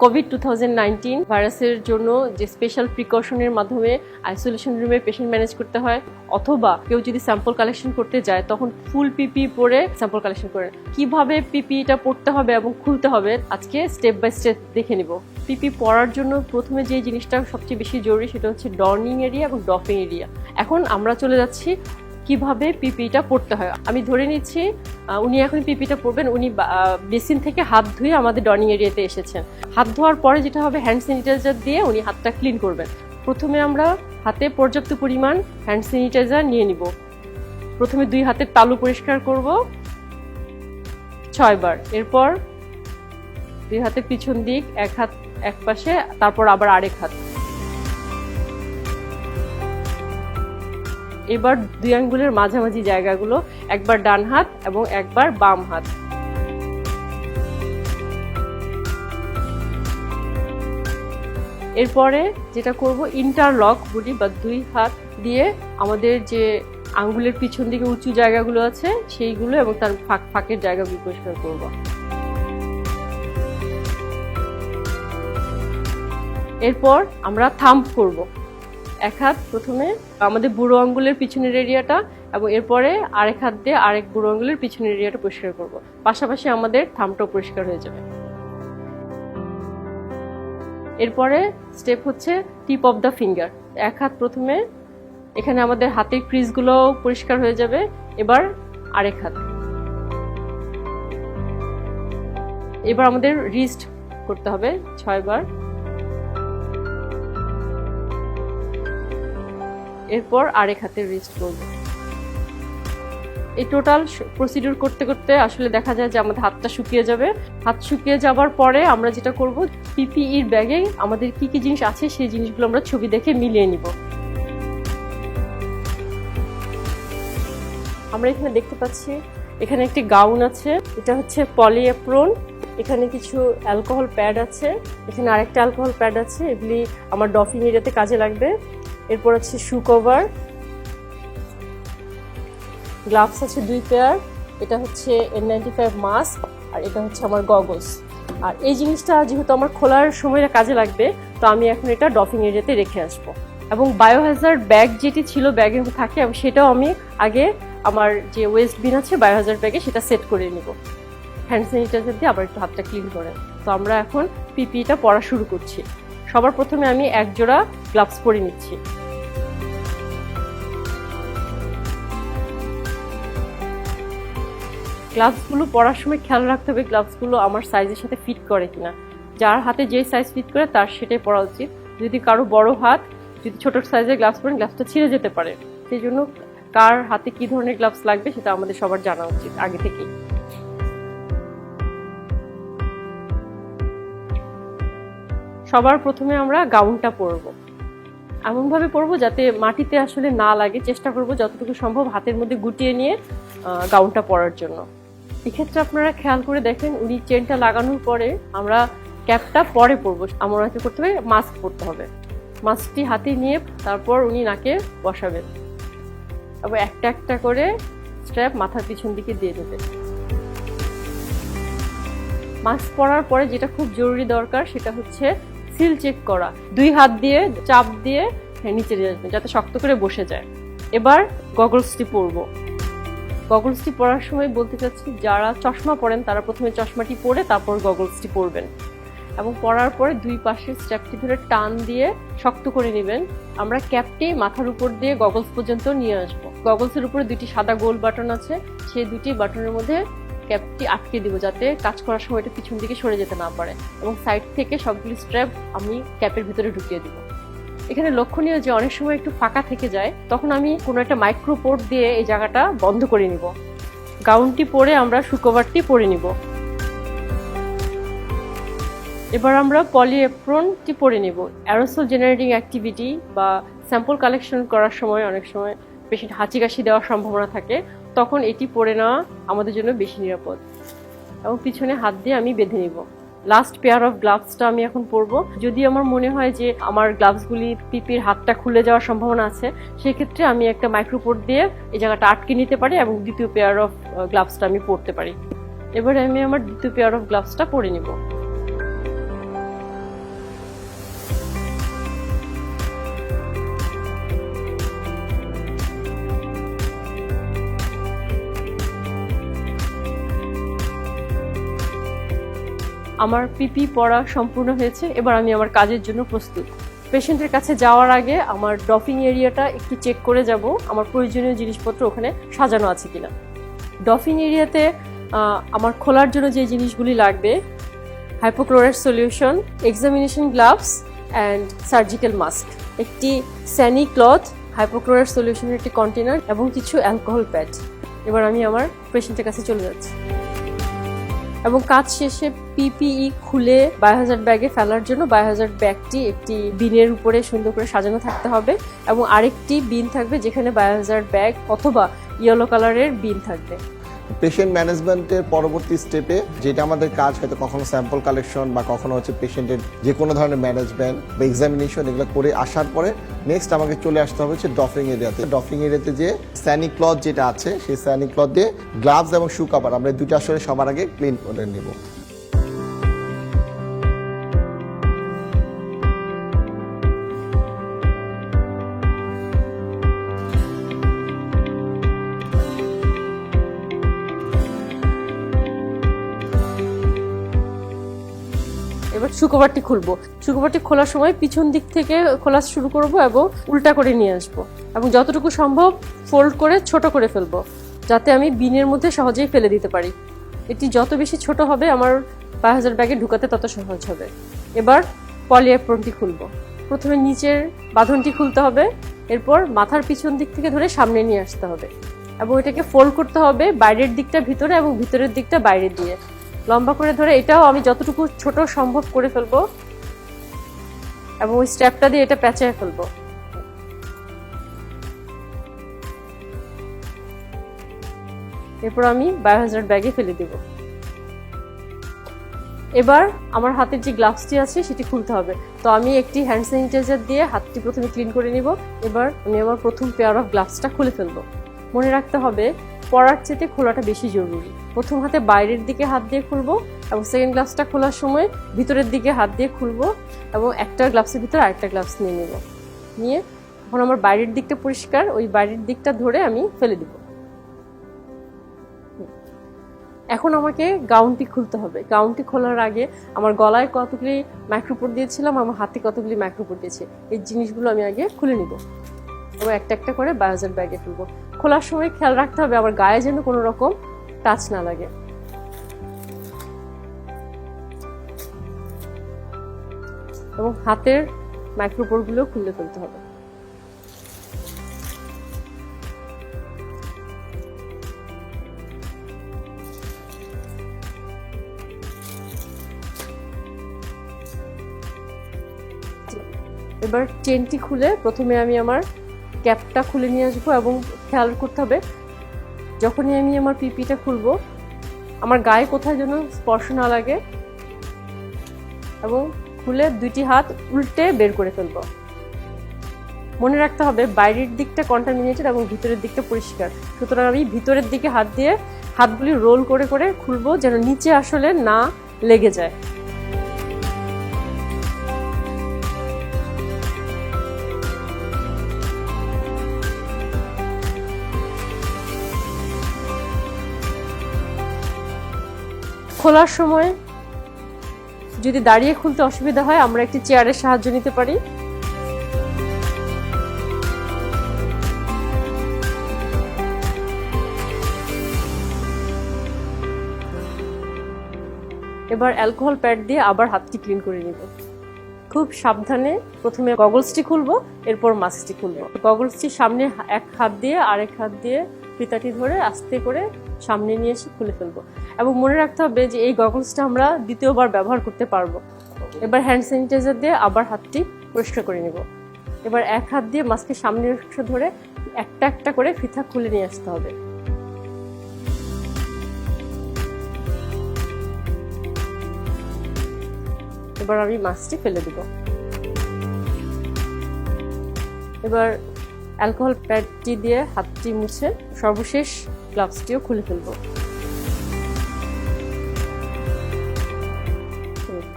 কোভিড-2019 ভাইরাসের জন্য যে স্পেশাল প্রিকশনের মাধ্যমে আইসোলেশন রুমে পেশেন্ট ম্যানেজ করতে হয়, অথবা কেউ যদি স্যাম্পল কালেকশন করতে যায় তখন ফুল পিপি পরে স্যাম্পল কালেকশন করে। কিভাবে পিপিটা পড়তে হবে এবং খুলতে হবে আজকে স্টেপ বাই স্টেপ দেখে নিব। পিপি পরার জন্য প্রথমে যে জিনিসটা সবচেয়ে বেশি জরুরি সেটা হচ্ছে ডর্নিং এরিয়া এবং ডফিং এরিয়া। এখন আমরা চলে যাচ্ছি কিভাবে পিপিটা পড়তে হয়। আমি ধরে নিচ্ছি উনি এখন পিপিটা পরবেন, উনি বেসিন থেকে হাত ধুয়ে আমাদের ডর্নিং এরিয়াতে এসেছেন। হাত ধোয়ার পরে যেটা হবে, হ্যান্ড স্যানিটাইজার দিয়ে উনি হাতটা ক্লিন করবেন। প্রথমে আমরা হাতে পর্যাপ্ত পরিমাণ হ্যান্ড স্যানিটাইজার নিয়ে নিব। প্রথমে 2 হাতের তালু পরিষ্কার করব 6 বার। এরপর 2 হাতের পিছন দিক, এক হাত এক পাশে, তারপর আবার আরেক হাত। এবার 2 আঙ্গুলের মাঝামাঝি জায়গাগুলো, একবার ডান হাত এবং একবার বাম হাত। এরপরে যেটা করব, ইন্টারলক বলি বা 2 হাত দিয়ে আমাদের যে আঙ্গুলের পিছন দিকে উঁচু জায়গাগুলো আছে সেইগুলো এবং তার ফাঁকের জায়গাগুলো পরিষ্কার করব। এরপর আমরা থাম্ব করব। এক হাত প্রথমে আমাদের বুড়ো আঙ্গুলের পিছনের এরিয়াটা এবং এরপরে আরেক হাত দিয়ে আরেক বুড়ো আঙ্গুলের পিছনের এরিয়াটা পরিষ্কার করব। পাশাপাশি আমাদের থাম্বটাও পরিষ্কার হয়ে যাবে। এরপরে স্টেপ হচ্ছে টিপ অফ দ্য ফিঙ্গার। এক হাত প্রথমে, এখানে আমাদের হাতের ক্রিজগুলো পরিষ্কার হয়ে যাবে। এবার আরেক হাত। এবার আমাদের রিস্ট করতে হবে 6 বার। এরপর আরেক হাতের রিস্ট করব। এই টোটাল প্রসিডিউর করতে করতে আসলে দেখা যায় যে আমাদের হাতটা শুকিয়ে যাবে। হাত শুকিয়ে যাবার পরে আমরা যেটা করব, পিপিইর ব্যাগে আমাদের কি কি জিনিস আছে সেই জিনিসগুলো আমরা ছবি দেখে মিলিয়ে নিব। আমরা এখানে দেখতে পাচ্ছি এখানে একটি গাউন আছে, এটা হচ্ছে পলি অ্যাপ্রন। এখানে কিছু অ্যালকোহল প্যাড আছে, এখানে আরেকটা অ্যালকোহল প্যাড আছে, এগুলি আমার ডফিং এরিয়াতে কাজে লাগবে। এরপর আছে শু কভার, গ্লাভস আছে 2 পেয়ার, এটা হচ্ছে N95 মাস্ক, আর এটা হচ্ছে আমার গগলস। আর এই জিনিসটা যেহেতু আমার খোলার সময় কাজে লাগবে, তো আমি এখন এটা ডফিং এরিয়াতে রেখে আসবো। এবং বায়োহ্যাজার্ড ব্যাগ যেটি ছিল ব্যাগের থাকে, এবং সেটাও আমি আগে আমার যে ওয়েস্ট বিন আছে বায়োহ্যাজার্ড ব্যাগে সেটা সেট করে নিব। হ্যান্ড স্যানিটাইজার দিয়ে আবার একটু হাতটা ক্লিন করে। তো আমরা এখন পিপিটা পরা শুরু করছি। সবার প্রথমে আমি 1 জোড়া গ্লাভস পরে নিচ্ছি। গ্লাভসগুলো পরার সময় খেয়াল রাখতে হবে গ্লাভসগুলো আমার সাইজের সাথে ফিট করে কিনা। যার হাতে যে সাইজ ফিট করে তার সেটাই পরা উচিত। যদি কারো বড় হাত, যদি ছোট সাইজের গ্লাভস পরেন, গ্লাভসটা ছিঁড়ে যেতে পারে। সেই জন্য কার হাতে কি ধরনের গ্লাভস লাগবে সেটা আমাদের সবার জানা উচিত আগে থেকেই। সবার প্রথমে আমরা গাউনটা পরবো। এমনভাবে পরবো যাতে মাটিতে আসলে না লাগে। চেষ্টা করবো যতটুকু সম্ভব হাতের মধ্যে গুটিয়ে নিয়ে গাউনটা পরার জন্য। এক্ষেত্রে আপনারা খেয়াল করে দেখেন, উনি চেনটা লাগানোর পরে আমরা ক্যাপটা পরে পরবো। আমরা কি করতে হবে, মাস্ক পরতে হবে। মাস্কটি হাতে নিয়ে তারপর উনি নাকে বসাবেন এবং একটা একটা করে স্ট্র্যাপ মাথার পিছন দিকে দিয়ে দেবেন। মাস্ক পরার পরে যেটা খুব জরুরি দরকার সেটা হচ্ছে সিল চেক করা। 2 হাত দিয়ে চাপ দিয়ে নিচে দিয়ে আসবেন যাতে শক্ত করে বসে যায়। এবার গগলসটি পরবো। গগলসটি পরার সময় বলতে চাচ্ছি, যারা চশমা পরেন তারা প্রথমে চশমাটি পরে তারপর গগলসটি পরবেন এবং পরার পরে 2 পাশের স্ট্র্যাপটি ধরে টান দিয়ে শক্ত করে নেবেন। আমরা ক্যাপটি মাথার উপর দিয়ে গগলস পর্যন্ত নিয়ে আসবো। গগলসের উপরে 2টি সাদা গোল বাটন আছে, সেই 2টি বাটনের মধ্যে ক্যাপটি আটকে দিব যাতে কাজ করার সময় এটা পিছন দিকে সরে যেতে না পারে, এবং সাইড থেকে সবগুলি স্ট্র্যাপ আমি ক্যাপের ভিতরে ঢুকিয়ে দিব। এখানে লক্ষণীয় যে অনেক সময় একটু ফাঁকা থেকে যায়, তখন আমি কোনো একটা মাইক্রোপোর্ট দিয়ে এই জায়গাটা বন্ধ করে নিব। গাউনটি পরে আমরা শু কভারটি পরে নিব। এবার আমরা পলি অ্যাপ্রনটি পরে নিব। অ্যারোসল জেনারেটিং অ্যাক্টিভিটি বা স্যাম্পল কালেকশন করার সময় অনেক সময় পেশেন্ট হাঁচি কাশি দেওয়ার সম্ভাবনা থাকে, তখন এটি পরে নেওয়া আমাদের জন্য বেশি নিরাপদ। এবং পিছনে হাত দিয়ে আমি বেঁধে নিব। লাস্ট পেয়ার অফ গ্লাভসটা আমি এখন পরবো। যদি আমার মনে হয় যে আমার গ্লাভসগুলি পিপির হাতটা খুলে যাওয়ার সম্ভাবনা আছে, সেক্ষেত্রে আমি একটা মাইক্রোপোর্ট দিয়ে এই জায়গাটা আটকে নিতে পারি এবং দ্বিতীয় পেয়ার অফ গ্লাভসটা আমি পরতে পারি। এবারে আমি আমার দ্বিতীয় পেয়ার অফ গ্লাভসটা পরে নিব। আমার পিপি পরা সম্পূর্ণ হয়েছে, এবার আমি আমার কাজের জন্য প্রস্তুত। পেশেন্টের কাছে যাওয়ার আগে আমার ডফিং এরিয়াটা একটু চেক করে যাব, আমার প্রয়োজনীয় জিনিসপত্র ওখানে সাজানো আছে কিনা। ডফিং এরিয়াতে আমার খোলার জন্য যে জিনিসগুলি লাগবে: hypochlorite solution, examination gloves and surgical mask, একটি স্যানি ক্লথ, হাইপোক্লোরাইড সলিউশনের একটি কন্টেনার এবং কিছু অ্যালকোহল প্যাড। এবার আমি আমার পেশেন্টের কাছে চলে যাচ্ছি এবং কাজ শেষে পিপিই খুলে বায়োহ্যাজার্ড ব্যাগে ফেলার জন্য বায়োহ্যাজার্ড ব্যাগটি একটি বিনের উপরে সুন্দর করে সাজানো থাকতে হবে এবং আরেকটি বিন থাকবে যেখানে বায়োহ্যাজার্ড ব্যাগ অথবা ইয়েলো কালারের বিন থাকবে। পেশেন্ট ম্যানেজমেন্টের পরবর্তী স্টেপে যেটা আমাদের কাজ, হয়তো কখনো স্যাম্পল কালেকশন বা কখনো হচ্ছে পেশেন্টের যে কোনো ধরনের ম্যানেজমেন্ট বা এক্সামিনেশন, এগুলো করে আসার পরে নেক্সট আমাকে চলে আসতে হবে হচ্ছে ডফিং এরিয়াতে। ডফিং এরিয়াতে যে স্যানি ক্লথ যেটা আছে, সেই স্যানি ক্লথ দিয়ে গ্লাভস এবং শু কাভার আমরা দুটো আসলে সবার আগে ক্লিন করে নেব। এবার শুকোবারটি খুলবো। শুকোবারটি খোলার সময় পিছন দিক থেকে খোলা শুরু করব এবং উল্টা করে নিয়ে আসবো এবং যতটুকু সম্ভব ফোল্ড করে ছোট করে ফেলবো, যাতে আমি বিনের মধ্যে সহজেই ফেলে দিতে পারি। এটি যত বেশি ছোট হবে আমার বায়োহ্যাজার্ড ব্যাগে ঢুকাতে তত সহজ হবে। এবার পলি অ্যাপ্রনটি খুলবো। প্রথমে নিচের বাঁধনটি খুলতে হবে, এরপর মাথার পিছন দিক থেকে ধরে সামনে নিয়ে আসতে হবে এবং এটাকে ফোল্ড করতে হবে বাইরের দিকটা ভিতরে এবং ভিতরের দিকটা বাইরে দিয়ে লম্বা করে ধরে। এটাও আমি যতটুকু ছোট সম্ভব করে ফেলবো এবং ওই স্ট্র্যাপটা দিয়ে এটা প্যাঁচায় ফেলবো। এরপর আমি বায়োহ্যাজার্ড ব্যাগে ফেলে দেব। এবার আমার হাতের যে গ্লাভসটি আছে সেটি খুলতে হবে, তো আমি একটি হ্যান্ড স্যানিটাইজার দিয়ে হাতটি প্রথমে ক্লিন করে নিব। এবার আমি আমার প্রথম পেয়ার অফ গ্লাভসটা খুলে ফেলবো। মনে রাখতে হবে পরার চেয়ে খোলাটা বেশি জরুরি। প্রথম হাতে বাইরের দিকে হাত দিয়ে খুলবো এবং সেকেন্ড গ্লাভসটা খোলার সময় ভিতরের দিকে হাত দিয়ে খুলবো এবং একটা গ্লাভসের ভিতরে আরেকটা গ্লাভস নিয়ে নেব। নিয়ে এখন আমার বাইরের দিকটা পরিষ্কার, ওই বাইরের দিকটা ধরে আমি ফেলে দিব। এখন আমাকে গাউনটি খুলতে হবে। গাউনটি খোলার আগে আমার গলায় কতগুলি মাইক্রোপোর দিয়েছিলাম, আমার হাতে কতগুলি মাইক্রোপোর দিয়েছি, এই জিনিসগুলো আমি আগে খুলে নিব এবং একটা একটা করে বায়োহ্যাজার্ড ব্যাগে ফেলবো। খোলার সময় খেয়াল রাখতে হবে আমার গায়ে যেন কোনো রকম টাচ না লাগে। এবং হাতের মাইক্রোপোরগুলো খুলে ফেলতে হবে। এবার চেনটি খুলে প্রথমে আমি আমার ক্যাপটা খুলে নিয়ে আসবো এবং খেয়াল করতে হবে যখনই আমি আমার পিপিটা খুলবো আমার গায়ে কোথায় যেন স্পর্শ না লাগে এবং খুলে দুইটি হাত উল্টে বের করে ফেলবো। মনে রাখতে হবে বাইরের দিকটা কন্টামিনেটেড এবং ভিতরের দিকটা পরিষ্কার, সুতরাং আমি ভিতরের দিকে হাত দিয়ে হাতগুলি রোল করে করে খুলবো যেন নিচে আসলে না লেগে যায়। খোলার সময় যদি দাঁড়িয়ে খুলতে অসুবিধা হয় আমরা একটি চেয়ারের সাহায্য নিতে পারি। এবার অ্যালকোহল প্যাড দিয়ে আবার হাতটি ক্লিন করে নিব। খুব সাবধানে প্রথমে গগলসটি খুলবো, এরপর মাস্কটি খুলবো। গগলসটি সামনে এক হাত দিয়ে আরেক হাত দিয়ে ফিতাটি ধরে আস্তে করে সামনে নিয়ে এসে খুলে ফেলবো এবং মনে রাখতে হবে যে এই গগলসটা আমরা দ্বিতীয়বার ব্যবহার করতে পারবো। এবার হ্যান্ড স্যানিটাইজার দিয়ে আবার হাতটি পরিষ্কার করে নিব। এবার এক হাত দিয়ে মাস্কের সামনের অংশ ধরে একটা একটা করে ফিতা খুলে নিয়ে আসতে হবে। এবার আমি মাস্কটি ফেলে দিব। এবার অ্যালকোহল প্যাডটি দিয়ে হাতটি মুছে সর্বশেষ গ্লাভসটিও খুলে ফেলবো।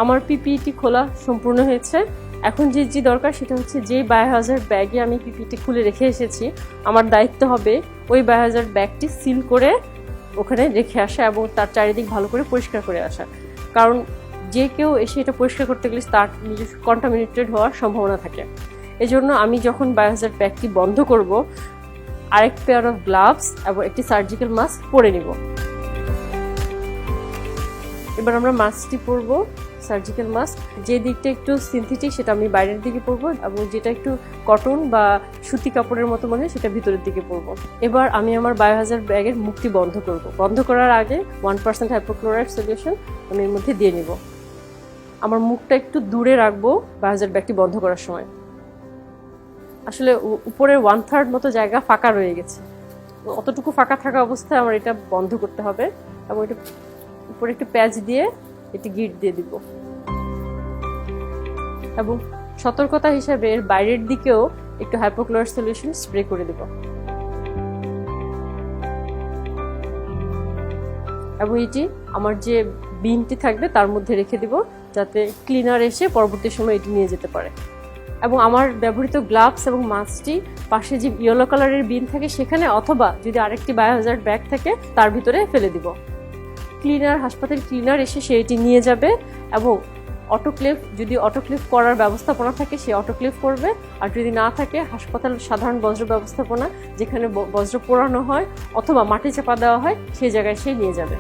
আমার পিপিইটি খোলা সম্পূর্ণ হয়েছে। এখন যে দরকার সেটা হচ্ছে যে বায়োহ্যাজার্ড ব্যাগে আমি পিপিইটি খুলে রেখে এসেছি আমার দায়িত্ব হবে ওই বায়োহ্যাজার্ড ব্যাগটি সিল করে ওখানে রেখে আসা এবং তার চারিদিক ভালো করে পরিষ্কার করে আসা, কারণ যে কেউ এসে এটা পরিষ্কার করতে গেলে তার নিজস্ব কন্টামিনেটেড হওয়ার সম্ভাবনা থাকে। এজন্য আমি যখন বায়োহাজার্ড ব্যাগটি বন্ধ করব, আরেক পেয়ার অফ গ্লাভস এবং একটি সার্জিক্যাল মাস্ক পরে নিব। এবার আমরা মাস্কটি পরবো, সার্জিক্যাল মাস্ক। যে দিকটা একটু সিনথেটিক সেটা আমি বাইরের দিকে পরবো, এবং যেটা একটু কটন বা সুতি কাপড়ের মতো মনে হয় সেটা ভিতরের দিকে পরবো। এবার আমি আমার বায়োহাজার্ড ব্যাগের মুখটি বন্ধ করব। বন্ধ করার আগে 1% হাইপোক্লোরাইড সলিউশন আমি এর মধ্যে দিয়ে নিব। আমার মুখটা একটু দূরে রাখবো বায়োহাজার্ড ব্যাগটি বন্ধ করার সময়। আসলে উপরের 1/3 মতো জায়গা ফাঁকা রয়ে গেছে, অতটুকু ফাঁকা থাকা অবস্থায় আমার এটা বন্ধ করতে হবে, এবং এটা উপরে একটু প্যাচ দিয়ে এটি গিট দিয়ে দিব, এবং সতর্কতা হিসাবে এর বাইরের দিকেও একটু হাইপোক্লোরাইড সলিউশন স্প্রে করে দেব। এবং এটি আমার যে বিনটি থাকবে তার মধ্যে রেখে দিব, যাতে ক্লিনার এসে পরবর্তী সময় এটি নিয়ে যেতে পারে। এবং আমার ব্যবহৃত গ্লাভস এবং মাস্কটি পাশে যে ইয়েলো কালারের বিন থাকে সেখানে, অথবা যদি আরেকটি বায়োহাজার্ড ব্যাগ থাকে তার ভিতরে ফেলে দিব। হাসপাতাল ক্লিনার এসে সে এটি নিয়ে যাবে, এবং যদি অটোক্লেভ করার ব্যবস্থাপনা থাকে সে অটোক্লেভ করবে, আর যদি না থাকে হাসপাতাল সাধারণ বজ্র ব্যবস্থাপনা যেখানে বজ্র পোড়ানো হয় অথবা মাটি চাপা দেওয়া হয় সেই জায়গায় সে নিয়ে যাবে।